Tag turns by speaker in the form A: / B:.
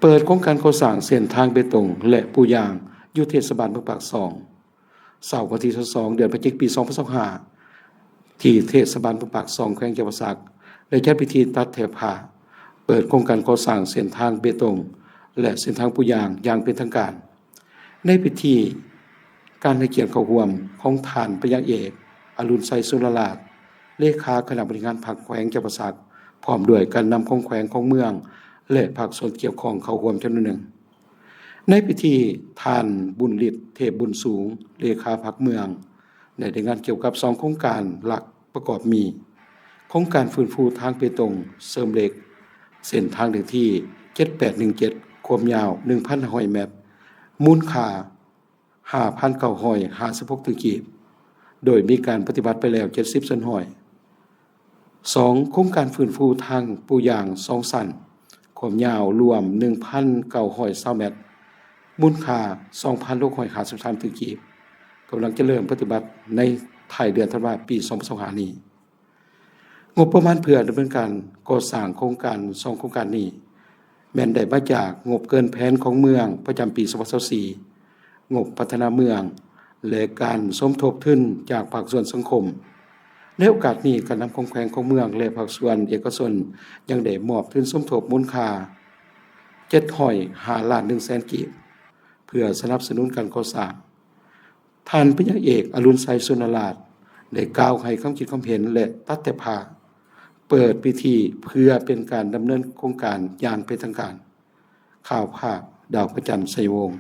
A: เปิดโครงการก่อสร้างเส้นทางเบตงและปูยางอยู่เทศบาลเมืองปากซองเสาร์วันที่22เดือนพฤศจิกายนปี2025ที่เทศบาลเมืองปากซองแขวงจำปาสักได้จัดพิธีตัดแถบผ้าเปิดโครงการก่อสร้างเส้นทางเบตงและเส้นทางปูยางอย่างเป็นทางการในพิธีการให้เกียรติเข้าร่วมของท่านพระยาเอกอรุณไสยสุรราชเลขาคณะบริหารพรรคแขวงจำปาสักพร้อมด้วยการนำของแขวงของเมืองและภาคส่วนเกี่ยวข้องเข้าร่วมจำนวนหนึ่งในพิธีท่านบุญฤทธิ์เทพบุญสูงเลขาพรรคเมืองได้งานเกี่ยวกับ2โครงการหลักประกอบมีโครงการฟื้นฟูทางเบตงเสริมเหล็กเส้นทางเลขที่7817ความยาว 1,500 เมตรมูลค่า 5,956 กีบโดยมีการปฏิบัติไปแล้ว70ส่วนห้อย2โครงการฟื้นฟูทางปูยาง2สั้นความยาวรวม 1,920 เมตรมูลค่า 2,653 กีบกำลังจะเริ่มปฏิบัติในท้ายเดือนธันวาคมปี2025นี้งบประมาณเพื่อดำเนินการก่อสร้างโครงการ2โครงการนี้แม่นได้มาจากงบเกินแผนของเมืองประจำปี2024งบพัฒนาเมืองและการสมทบทุนจากภาคส่วนสังคมในโอกาสนี้การนำของแขวงของเมืองและภาคส่วนเอกชนยังได้มอบทุนสมทบมูลค่า705 ล้าน 100,000 กีบเพื่อสนับสนุนการก่อสร้างท่านพระยาเอกอรุณไสยสุรราชได้กล่าวให้ความคิดความเห็นและตัดแต่ผ้าเปิดพิธีเพื่อเป็นการดำเนินโครงการอย่างเป็นทางการข่าวภาคดาวพระจันทร์ไสยวงศ์